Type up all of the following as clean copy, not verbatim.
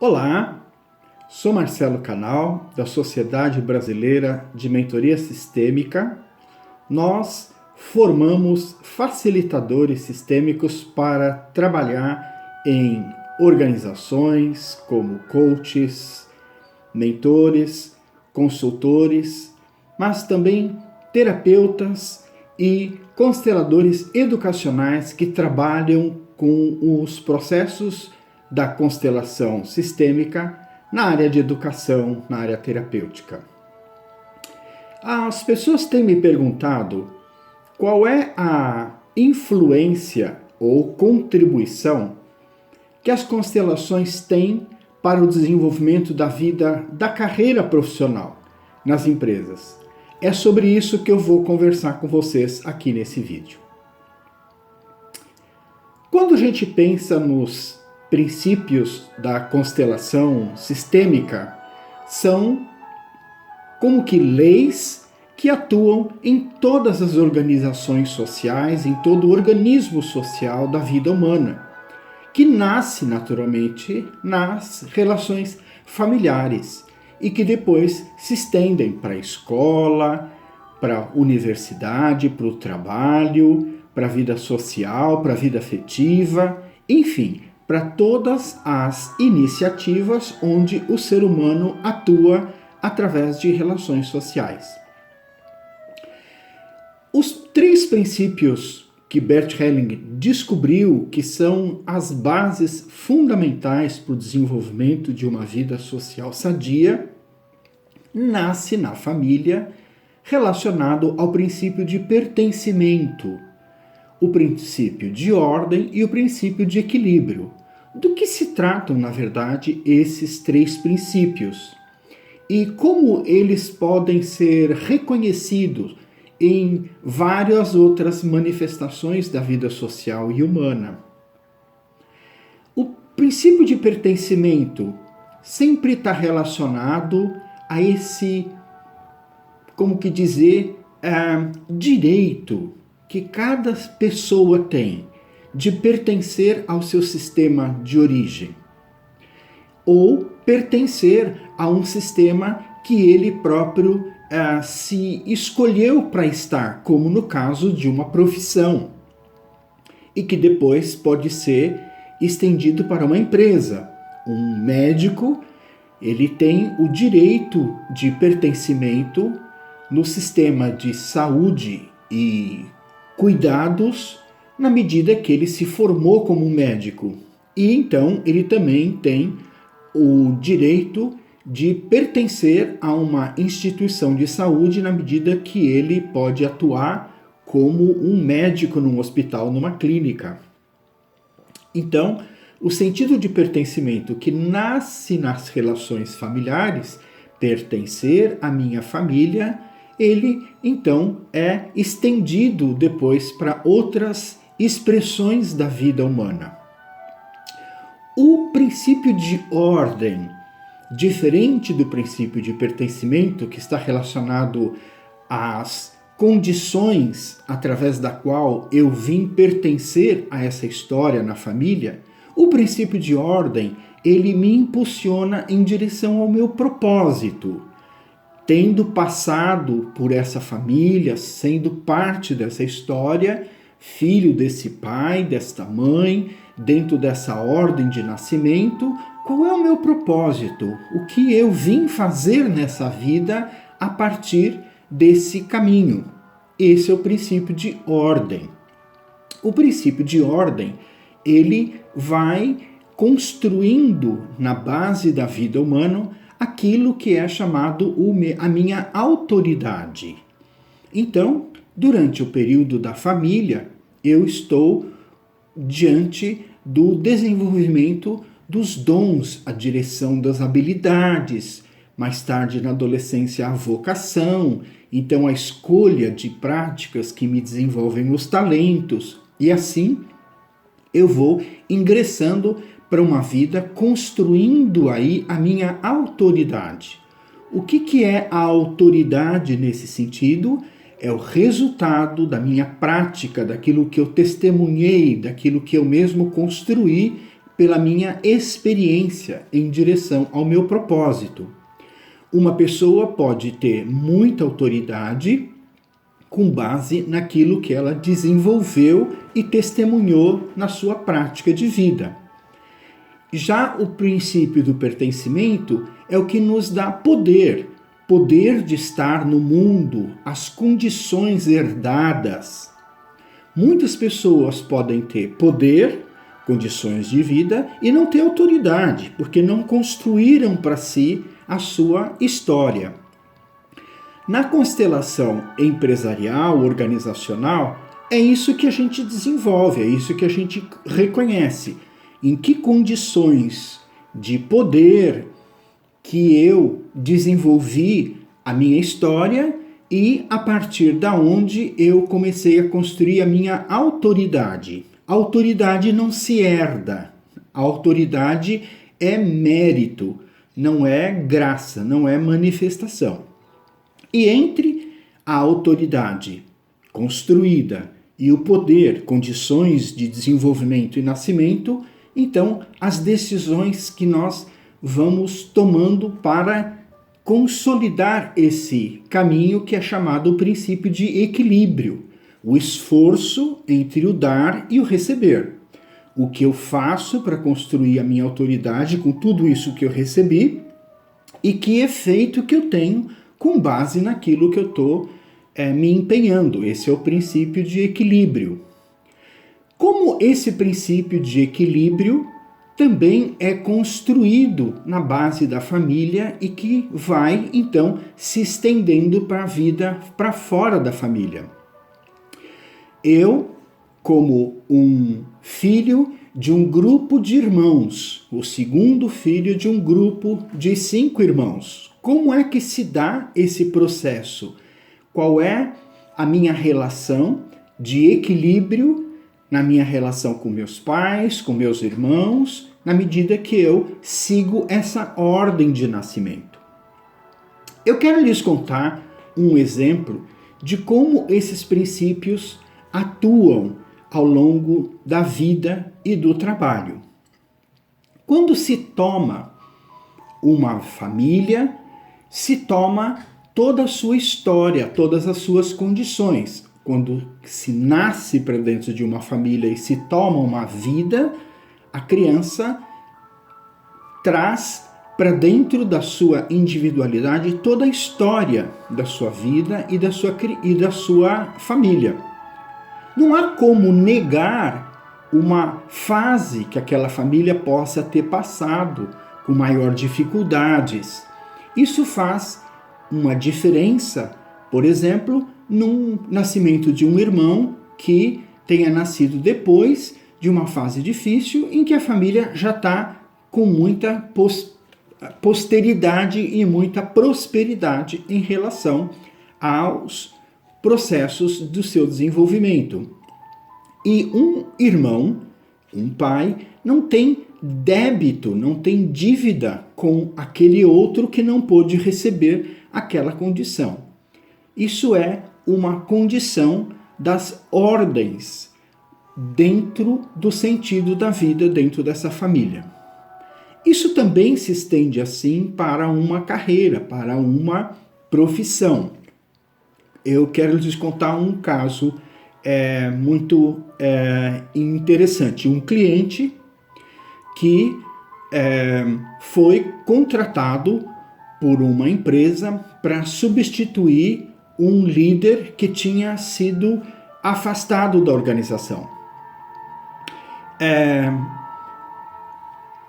Olá, sou Marcelo Canal, da Sociedade Brasileira de Mentoria Sistêmica. Nós formamos facilitadores sistêmicos para trabalhar em organizações como coaches, mentores, consultores, mas também terapeutas e consteladores educacionais que trabalham com os processos da constelação sistêmica na área de educação, na área terapêutica. As pessoas têm me perguntado qual é a influência ou contribuição que as constelações têm para o desenvolvimento da vida, da carreira profissional nas empresas. É sobre isso que eu vou conversar com vocês aqui nesse vídeo. Quando a gente pensa nos princípios da constelação sistêmica, são como que leis que atuam em todas as organizações sociais, em todo o organismo social da vida humana, que nasce naturalmente nas relações familiares e que depois se estendem para a escola, para a universidade, para o trabalho, para a vida social, para a vida afetiva, enfim, para todas as iniciativas onde o ser humano atua através de relações sociais. Os 3 princípios que Bert Helling descobriu que são as bases fundamentais para o desenvolvimento de uma vida social sadia, nasce na família relacionado ao princípio de pertencimento, o princípio de ordem e o princípio de equilíbrio. Do que se tratam, na verdade, esses 3 princípios? E como eles podem ser reconhecidos em várias outras manifestações da vida social e humana? O princípio de pertencimento sempre está relacionado a esse, como que dizer, direito que cada pessoa tem de pertencer ao seu sistema de origem, ou pertencer a um sistema que ele próprio se escolheu para estar, como no caso de uma profissão, e que depois pode ser estendido para uma empresa. Um médico, ele tem o direito de pertencimento no sistema de saúde e cuidados na medida que ele se formou como médico. E então ele também tem o direito de pertencer a uma instituição de saúde na medida que ele pode atuar como um médico num hospital, numa clínica. Então, o sentido de pertencimento que nasce nas relações familiares, pertencer à minha família, ele então é estendido depois para outras expressões da vida humana. O princípio de ordem, diferente do princípio de pertencimento, que está relacionado às condições através da qual eu vim pertencer a essa história na família, o princípio de ordem, ele me impulsiona em direção ao meu propósito. Tendo passado por essa família, sendo parte dessa história, filho desse pai, desta mãe, dentro dessa ordem de nascimento, qual é o meu propósito? O que eu vim fazer nessa vida a partir desse caminho? Esse é o princípio de ordem. O princípio de ordem, ele vai construindo na base da vida humana aquilo que é chamado a minha autoridade. Então, durante o período da família, eu estou diante do desenvolvimento dos dons, a direção das habilidades, mais tarde na adolescência a vocação, então a escolha de práticas que me desenvolvem os talentos, e assim eu vou ingressando para uma vida construindo aí a minha autoridade. O que é a autoridade nesse sentido? É o resultado da minha prática, daquilo que eu testemunhei, daquilo que eu mesmo construí pela minha experiência em direção ao meu propósito. Uma pessoa pode ter muita autoridade com base naquilo que ela desenvolveu e testemunhou na sua prática de vida. Já o princípio do pertencimento é o que nos dá poder de estar no mundo, as condições herdadas. Muitas pessoas podem ter poder, condições de vida e não ter autoridade, porque não construíram para si a sua história. Na constelação empresarial, organizacional, é isso que a gente desenvolve, é isso que a gente reconhece. Em que condições de poder que eu desenvolvi a minha história e a partir da onde eu comecei a construir a minha autoridade. A autoridade não se herda, a autoridade é mérito, não é graça, não é manifestação. E entre a autoridade construída e o poder, condições de desenvolvimento e nascimento, então as decisões que nós vamos tomando para consolidar esse caminho que é chamado o princípio de equilíbrio, o esforço entre o dar e o receber. O que eu faço para construir a minha autoridade com tudo isso que eu recebi e que efeito que eu tenho com base naquilo que eu estou me empenhando. Esse é o princípio de equilíbrio. Como esse princípio de equilíbrio também é construído na base da família e que vai, então, se estendendo para a vida para fora da família. Eu, como um filho de um grupo de irmãos, o segundo filho de um grupo de 5 irmãos, como é que se dá esse processo? Qual é a minha relação de equilíbrio na minha relação com meus pais, com meus irmãos, na medida que eu sigo essa ordem de nascimento? Eu quero lhes contar um exemplo de como esses princípios atuam ao longo da vida e do trabalho. Quando se toma uma família, se toma toda a sua história, todas as suas condições. Quando se nasce para dentro de uma família e se toma uma vida, a criança traz para dentro da sua individualidade toda a história da sua vida e da sua família. Não há como negar uma fase que aquela família possa ter passado com maior dificuldades. Isso faz uma diferença, por exemplo, no nascimento de um irmão que tenha nascido depois de uma fase difícil em que a família já está com muita posteridade e muita prosperidade em relação aos processos do seu desenvolvimento. E um irmão, um pai, não tem débito, não tem dívida com aquele outro que não pôde receber aquela condição. Isso é uma condição das ordens dentro do sentido da vida dentro dessa família. Isso também se estende assim para uma carreira, para uma profissão. Eu quero lhes contar um caso muito interessante. Um cliente que foi contratado por uma empresa para substituir um líder que tinha sido afastado da organização.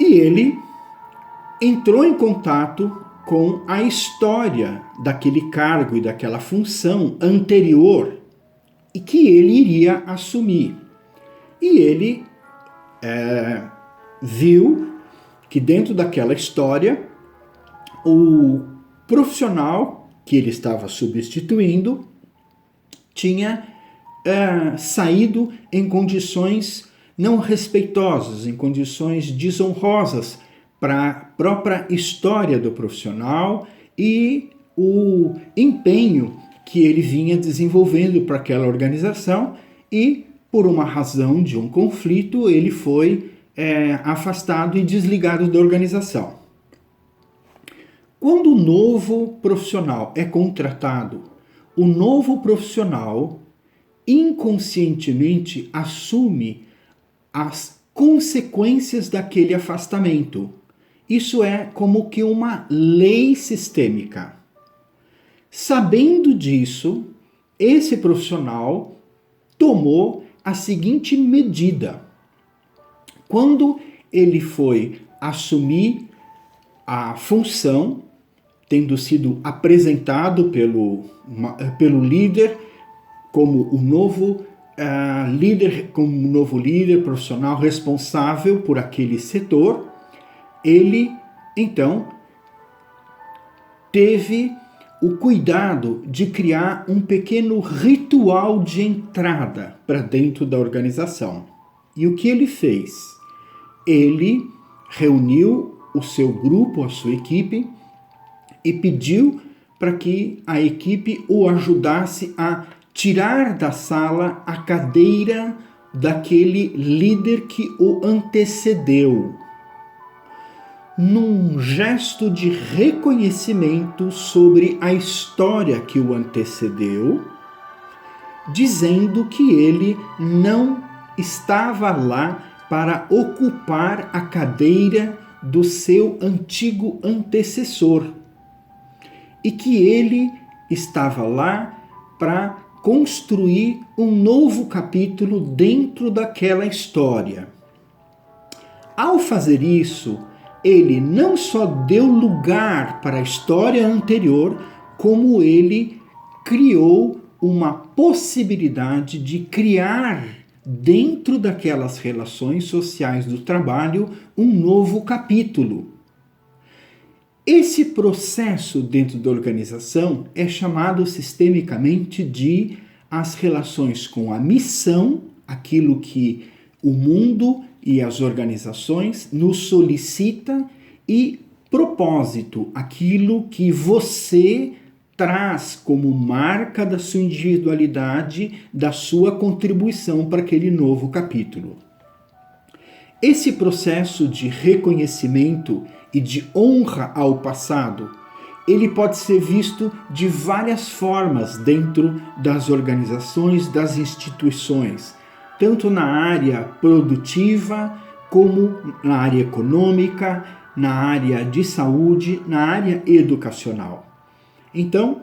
E ele entrou em contato com a história daquele cargo e daquela função anterior e que ele iria assumir. E ele viu que dentro daquela história o profissional que ele estava substituindo tinha saído em condições não respeitosas, em condições desonrosas para a própria história do profissional e o empenho que ele vinha desenvolvendo para aquela organização, e por uma razão de um conflito ele foi afastado e desligado da organização. Quando o novo profissional é contratado, o novo profissional inconscientemente assume as consequências daquele afastamento. Isso é como que uma lei sistêmica. Sabendo disso, esse profissional tomou a seguinte medida. Quando ele foi assumir a função, tendo sido apresentado pelo líder como o novo líder profissional responsável por aquele setor, ele então teve o cuidado de criar um pequeno ritual de entrada para dentro da organização. E o que ele fez? Ele reuniu o seu grupo, a sua equipe, e pediu para que a equipe o ajudasse a tirar da sala a cadeira daquele líder que o antecedeu, num gesto de reconhecimento sobre a história que o antecedeu, dizendo que ele não estava lá para ocupar a cadeira do seu antigo antecessor e que ele estava lá para construir um novo capítulo dentro daquela história. Ao fazer isso, ele não só deu lugar para a história anterior, como ele criou uma possibilidade de criar dentro daquelas relações sociais do trabalho um novo capítulo. Esse processo dentro da organização é chamado sistemicamente de as relações com a missão, aquilo que o mundo e as organizações nos solicita, e propósito, aquilo que você traz como marca da sua individualidade, da sua contribuição para aquele novo capítulo. Esse processo de reconhecimento e de honra ao passado, ele pode ser visto de várias formas dentro das organizações, das instituições, tanto na área produtiva, como na área econômica, na área de saúde, na área educacional. Então,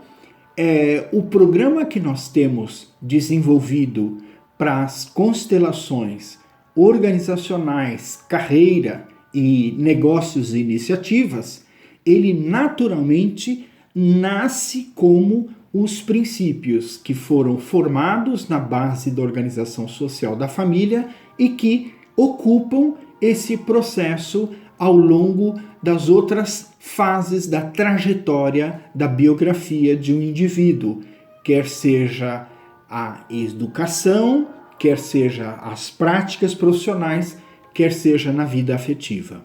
o programa que nós temos desenvolvido para as constelações organizacionais, carreira e negócios e iniciativas, ele naturalmente nasce como os princípios que foram formados na base da organização social da família e que ocupam esse processo ao longo das outras fases da trajetória da biografia de um indivíduo, quer seja a educação, quer seja as práticas profissionais, quer seja na vida afetiva.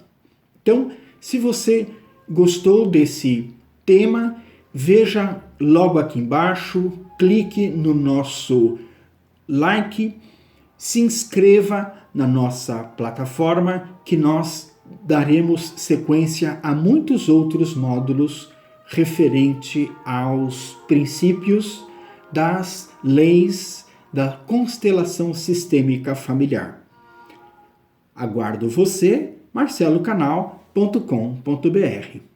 Então, se você gostou desse tema, veja logo aqui embaixo, clique no nosso like, se inscreva na nossa plataforma que nós daremos sequência a muitos outros módulos referente aos princípios das leis da constelação sistêmica familiar. Aguardo você, marcelocanal.com.br.